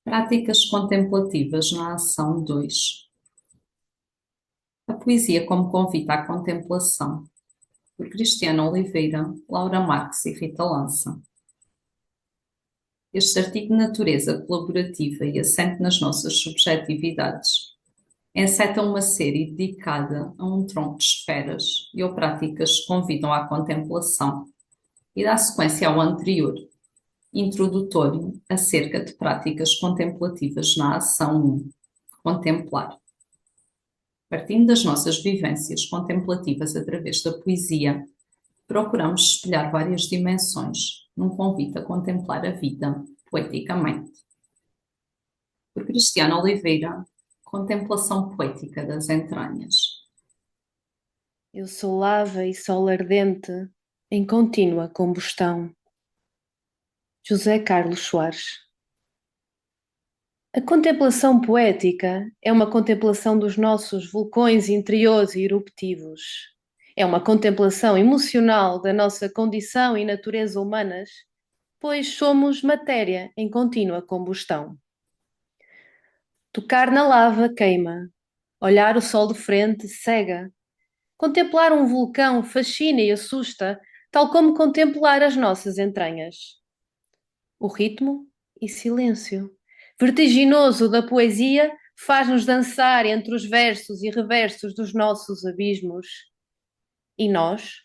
Práticas contemplativas na ação 2. A poesia como convite à contemplação, por Cristiana Oliveira, Laura Marques e Rita Lança. Este artigo de natureza colaborativa e assente nas nossas subjetividades enceta uma série dedicada a um tronco de esferas e ou práticas que convidam à contemplação e dá sequência ao anterior, introdutório acerca de práticas contemplativas na ação 1, contemplar. Partindo das nossas vivências contemplativas através da poesia, procuramos espelhar várias dimensões num convite a contemplar a vida poeticamente. Por Cristiana Oliveira, Contemplação Poética das Entranhas. Eu sou lava e sol ardente em contínua combustão. José Carlos Soares. A contemplação poética é uma contemplação dos nossos vulcões interiores e eruptivos. É uma contemplação emocional da nossa condição e natureza humanas, pois somos matéria em contínua combustão. Tocar na lava queima, olhar o sol de frente cega. Contemplar um vulcão fascina e assusta, tal como contemplar as nossas entranhas. O ritmo e silêncio vertiginoso da poesia faz-nos dançar entre os versos e reversos dos nossos abismos. E nós,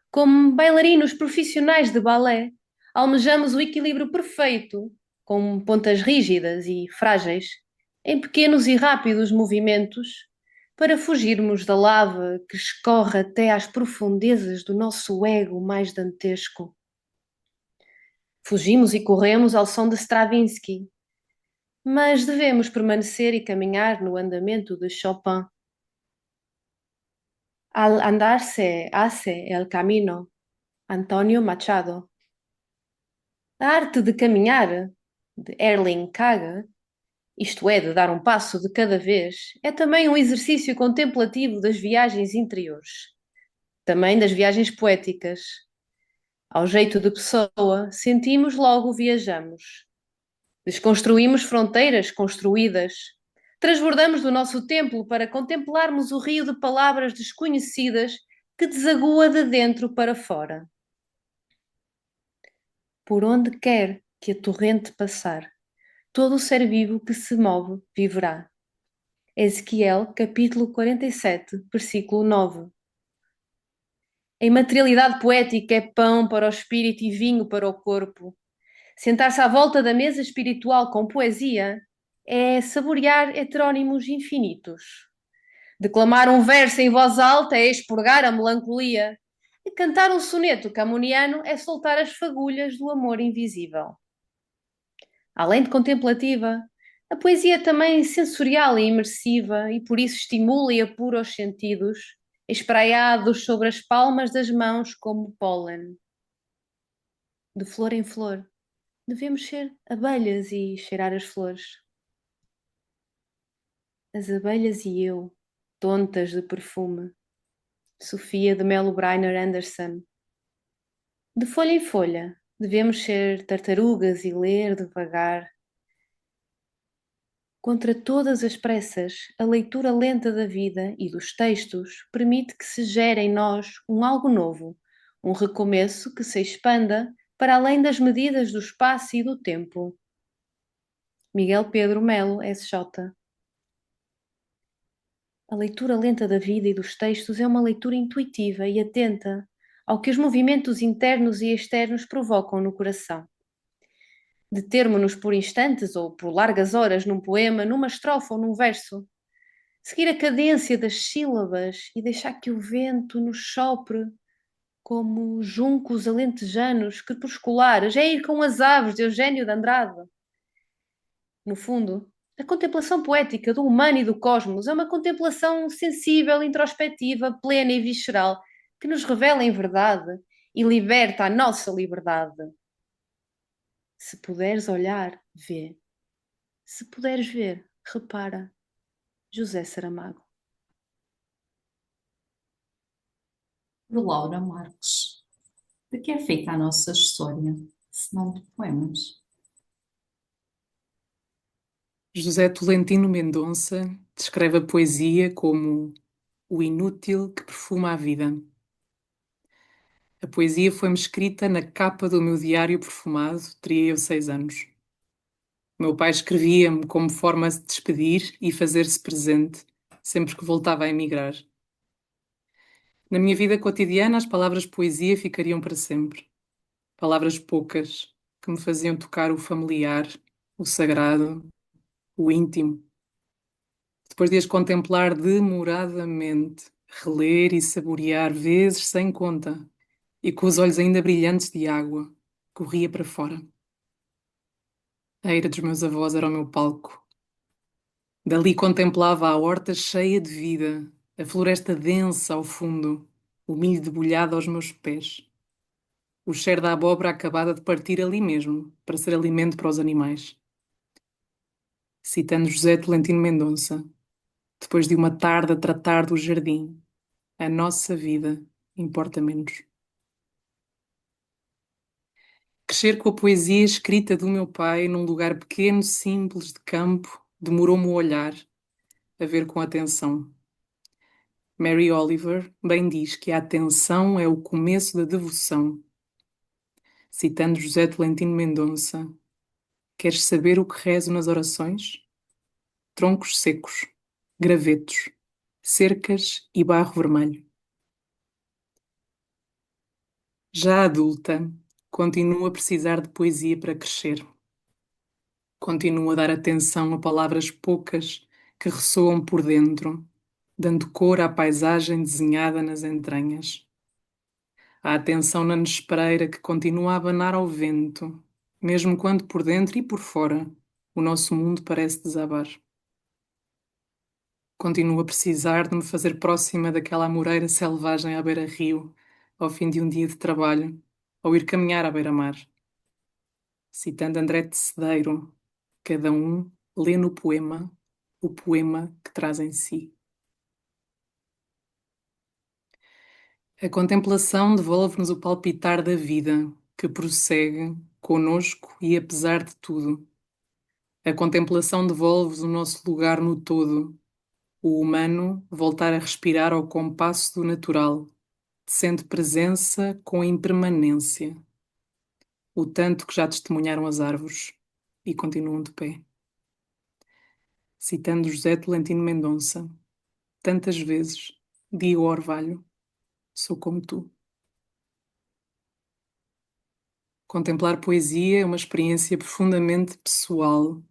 como bailarinos profissionais de balé, almejamos o equilíbrio perfeito, com pontas rígidas e frágeis, em pequenos e rápidos movimentos, para fugirmos da lava que escorre até às profundezas do nosso ego mais dantesco. Fugimos e corremos ao som de Stravinsky, mas devemos permanecer e caminhar no andamento de Chopin. Al andar se hace el camino, António Machado. A arte de caminhar, de Erling Kagge, isto é, de dar um passo de cada vez, é também um exercício contemplativo das viagens interiores, também das viagens poéticas. Ao jeito de pessoa, sentimos logo viajamos. Desconstruímos fronteiras construídas. Transbordamos do nosso templo para contemplarmos o rio de palavras desconhecidas que desagua de dentro para fora. Por onde quer que a torrente passar, todo o ser vivo que se move viverá. Ezequiel, capítulo 47, versículo 9. A imaterialidade poética é pão para o espírito e vinho para o corpo. Sentar-se à volta da mesa espiritual com poesia é saborear heterónimos infinitos. Declamar um verso em voz alta é expurgar a melancolia. E cantar um soneto camoniano é soltar as fagulhas do amor invisível. Além de contemplativa, a poesia é também sensorial e imersiva e por isso estimula e apura os sentidos, espraiados sobre as palmas das mãos como pólen. De flor em flor, devemos ser abelhas e cheirar as flores. As abelhas e eu, tontas de perfume. Sofia de Melo Brainer Anderson. De folha em folha, devemos ser tartarugas e ler devagar. Contra todas as pressas, a leitura lenta da vida e dos textos permite que se gere em nós um algo novo, um recomeço que se expanda para além das medidas do espaço e do tempo. Miguel Pedro Melo, S.J. A leitura lenta da vida e dos textos é uma leitura intuitiva e atenta ao que os movimentos internos e externos provocam no coração. Determo-nos por instantes ou por largas horas num poema, numa estrofe ou num verso. Seguir a cadência das sílabas e deixar que o vento nos sopre como juncos alentejanos crepusculares. É ir com as aves de Eugênio de Andrade. No fundo, a contemplação poética do humano e do cosmos é uma contemplação sensível, introspectiva, plena e visceral, que nos revela em verdade e liberta a nossa liberdade. Se puderes olhar, vê. Se puderes ver, repara. José Saramago. Por Laura Marques. De que é feita a nossa história, se não de poemas? José Tolentino Mendonça descreve a poesia como o inútil que perfuma a vida. A poesia foi-me escrita na capa do meu diário perfumado, teria eu 6 anos. Meu pai escrevia-me como forma de se despedir e fazer-se presente, sempre que voltava a emigrar. Na minha vida cotidiana, as palavras poesia ficariam para sempre. Palavras poucas, que me faziam tocar o familiar, o sagrado, o íntimo. Depois de as contemplar demoradamente, reler e saborear vezes sem conta, e com os olhos ainda brilhantes de água, corria para fora. A eira dos meus avós era o meu palco. Dali contemplava a horta cheia de vida, a floresta densa ao fundo, o milho debulhado aos meus pés. O cheiro da abóbora acabada de partir ali mesmo, para ser alimento para os animais. Citando José Tolentino Mendonça, depois de uma tarde a tratar do jardim, a nossa vida importa menos. Crescer com a poesia escrita do meu pai num lugar pequeno, simples, de campo, demorou-me o olhar, a ver com atenção. Mary Oliver bem diz que a atenção é o começo da devoção. Citando José Tolentino Mendonça, queres saber o que rezo nas orações? Troncos secos, gravetos, cercas e barro vermelho. Já adulta, continuo a precisar de poesia para crescer. Continuo a dar atenção a palavras poucas que ressoam por dentro, dando cor à paisagem desenhada nas entranhas. A atenção na nespreira que continua a abanar ao vento, mesmo quando por dentro e por fora o nosso mundo parece desabar. Continuo a precisar de me fazer próxima daquela amoreira selvagem à beira-rio, ao fim de um dia de trabalho, ou ir caminhar à beira-mar. Citando André de Cedeiro, cada um lê no poema o poema que traz em si. A contemplação devolve-nos o palpitar da vida, que prossegue conosco e apesar de tudo. A contemplação devolve-nos o nosso lugar no todo, o humano voltar a respirar ao compasso do natural, sente presença com impermanência, o tanto que já testemunharam as árvores e continuam de pé. Citando José Tolentino Mendonça, tantas vezes digo ao orvalho, sou como tu. Contemplar poesia é uma experiência profundamente pessoal,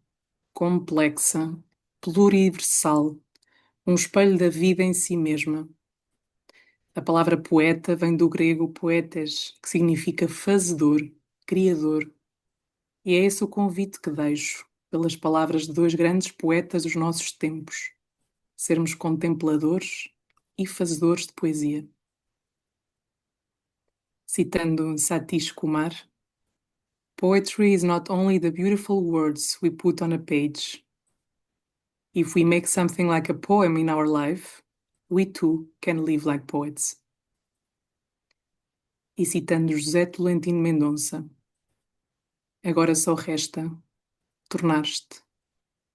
complexa, pluriversal, um espelho da vida em si mesma. A palavra poeta vem do grego poetes, que significa fazedor, criador. E é esse o convite que deixo, pelas palavras de dois grandes poetas dos nossos tempos: sermos contempladores e fazedores de poesia. Citando Satish Kumar, poetry is not only the beautiful words we put on a page. If we make something like a poem in our life, we too can live like poets. E citando José Tolentino Mendonça, agora só resta tornar-te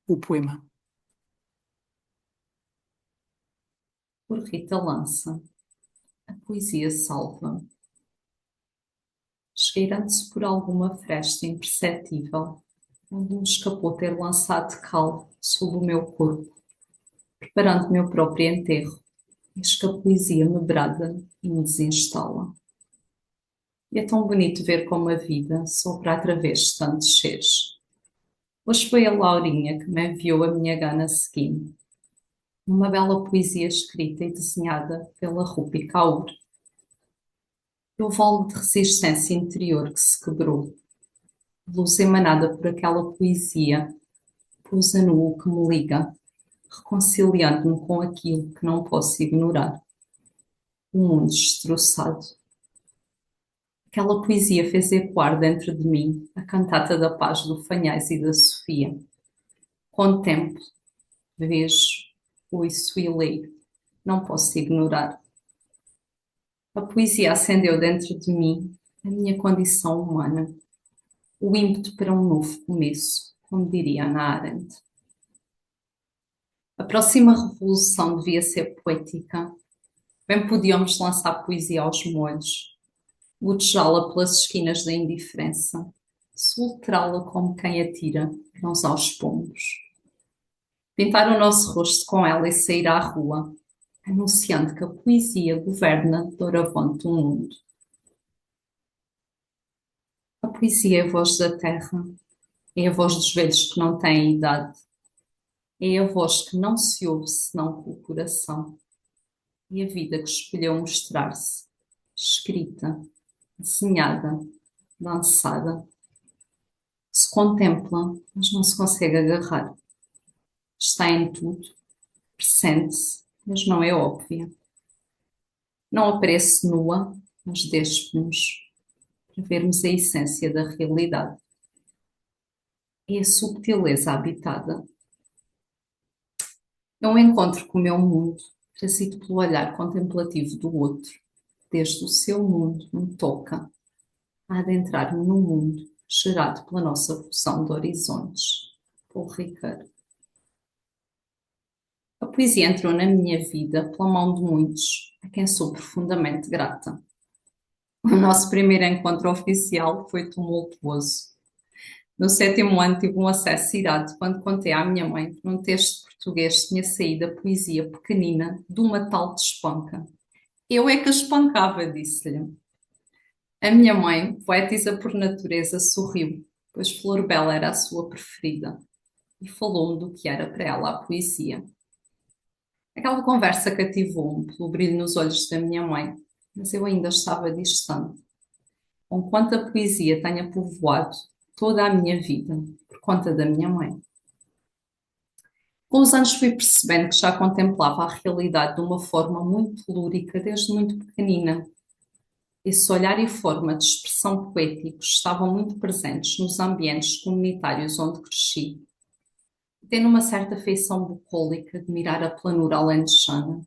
o poema. Por Rita Lança, a poesia salva. Esgueirando-se por alguma fresta imperceptível, a luz escapou ter lançado cal sob o meu corpo, preparando o meu próprio enterro, eis que a poesia me brada e me desinstala. E é tão bonito ver como a vida sopra através de tantos seres. Hoje foi a Laurinha que me enviou a minha gana seguinte, uma bela poesia escrita e desenhada pela Rupi Kaur. O vale de resistência interior que se quebrou, luz emanada por aquela poesia, pousa no que me liga, reconciliando-me com aquilo que não posso ignorar. O mundo destroçado. Aquela poesia fez ecoar dentro de mim a cantata da paz do Fanhais e da Sofia. Contemplo, vejo, ouço e leio. Não posso ignorar. A poesia acendeu dentro de mim a minha condição humana, o ímpeto para um novo começo, como diria Hannah Arendt. A próxima revolução devia ser poética. Bem podíamos lançar poesia aos molhos, gotejá-la pelas esquinas da indiferença, soltrá-la como quem atira grãos aos pombos. Pintar o nosso rosto com ela e sair à rua, anunciando que a poesia governa doravante o mundo. A poesia é a voz da terra, é a voz dos velhos que não têm idade, é a voz que não se ouve senão com o coração, é a vida que escolheu mostrar-se, escrita, desenhada, dançada. Se contempla, mas não se consegue agarrar. Está em tudo, pressente-se, mas não é óbvia. Não aparece nua, mas despe-nos para vermos a essência da realidade. É a subtileza habitada. É um encontro com o meu mundo, trazido pelo olhar contemplativo do outro. Desde o seu mundo me toca a adentrar-me no mundo gerado pela nossa fusão de horizontes. Paul Ricoeur. A poesia entrou na minha vida pela mão de muitos, a quem sou profundamente grata. O nosso primeiro encontro oficial foi tumultuoso. No sétimo ano tive um acesso irado quando contei à minha mãe que num texto português tinha saído a poesia pequenina de uma tal de espanca. Eu é que a espancava, disse-lhe. A minha mãe, poetisa por natureza, sorriu, pois Flor Bela era a sua preferida, e falou-me do que era para ela a poesia. Aquela conversa cativou-me pelo brilho nos olhos da minha mãe, mas eu ainda estava distante. Conquanto a poesia tenha povoado toda a minha vida, por conta da minha mãe. Com os anos fui percebendo que já contemplava a realidade de uma forma muito lúdica desde muito pequenina. Esse olhar e forma de expressão poéticos estavam muito presentes nos ambientes comunitários onde cresci. Tendo uma certa feição bucólica de mirar a planura alentejana,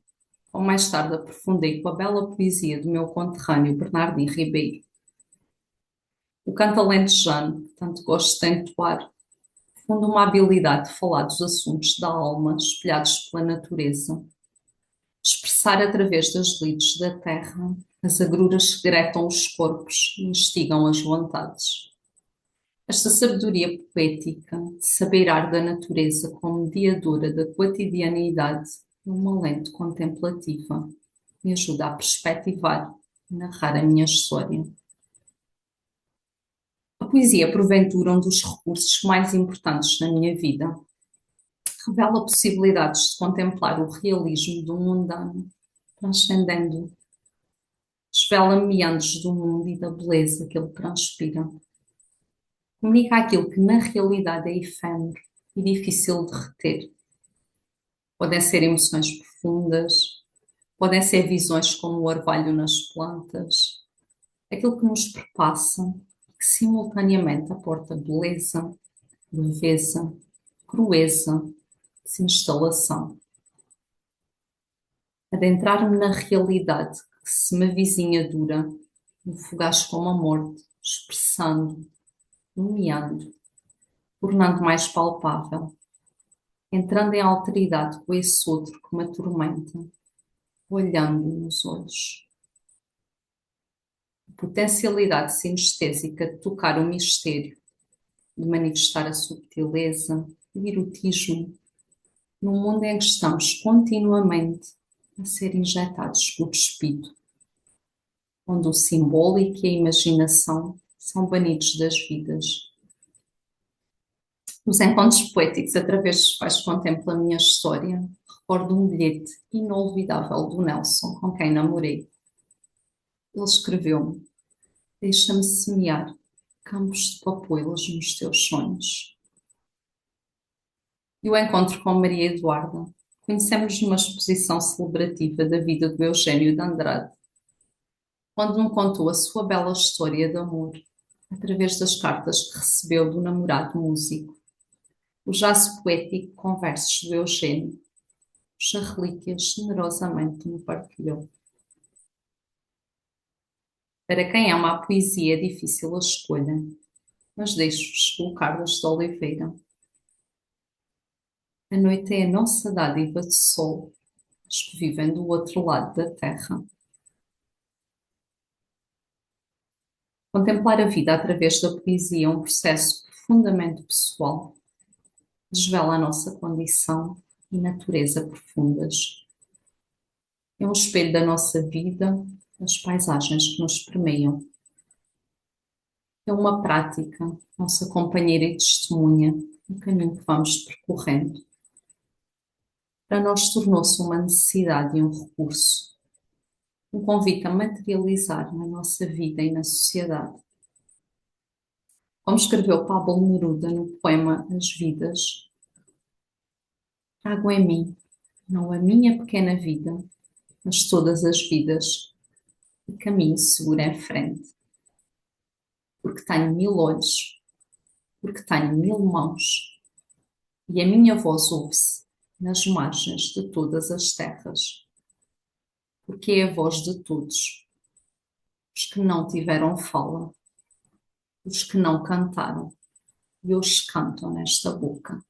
ou mais tarde aprofundei com a bela poesia do meu conterrâneo Bernardino Ribeiro. O canto alentejano, que tanto gosto de entoar, funda uma habilidade de falar dos assuntos da alma espelhados pela natureza. Expressar através das lides da terra as agruras que gretam os corpos e instigam as vontades. Esta sabedoria poética de sabeirar da natureza como mediadora da cotidianidade é uma lente contemplativa. Me ajuda a perspectivar e narrar a minha história. A poesia é, porventura, um dos recursos mais importantes na minha vida. Revela possibilidades de contemplar o realismo do mundano, transcendendo-o. Desvela meandros do mundo e da beleza que ele transpira. Comunica aquilo que na realidade é efêmero e difícil de reter. Podem ser emoções profundas, podem ser visões como o orvalho nas plantas, aquilo que nos perpassa, que simultaneamente aporta beleza, leveza, crueza, desinstalação. Adentrar-me na realidade que se me avizinha dura, no fugaz como a morte, expressando, nomeando, tornando mais palpável, entrando em alteridade com esse outro que me atormenta, olhando nos olhos. A potencialidade sinestésica de tocar o mistério, de manifestar a subtileza, o erotismo, num mundo em que estamos continuamente a ser injetados por despido, onde o simbólico e a imaginação são banidos das vidas. Nos encontros poéticos através dos quais contemplo a minha história, recordo um bilhete inolvidável do Nelson, com quem namorei. Ele escreveu-me: deixa-me semear campos de papoilas nos teus sonhos. E o encontro com Maria Eduarda. Conhecemos numa exposição celebrativa da vida do Eugênio de Andrade, onde me contou a sua bela história de amor, através das cartas que recebeu do namorado músico. O jazz poético com versos do Eugênio, cuja relíquia generosamente me partilhou. Para quem ama a poesia é difícil a escolha, mas deixo-vos com o Carlos de Oliveira. A noite é a nossa dádiva de sol, os que vivem do outro lado da terra. Contemplar a vida através da poesia é um processo profundamente pessoal. Desvela a nossa condição e natureza profundas. É um espelho da nossa vida, das paisagens que nos permeiam. É uma prática, nossa companheira e testemunha, no caminho que vamos percorrendo. Para nós tornou-se uma necessidade e um recurso, um convite a materializar na nossa vida e na sociedade. Como escreveu Pablo Neruda no poema As Vidas, trago em mim, não a minha pequena vida, mas todas as vidas, e caminho seguro em frente. Porque tenho 1000 olhos, porque tenho 1000 mãos, e a minha voz ouve-se nas margens de todas as terras. Porque é a voz de todos, os que não tiveram fala, os que não cantaram, e os que cantam nesta boca.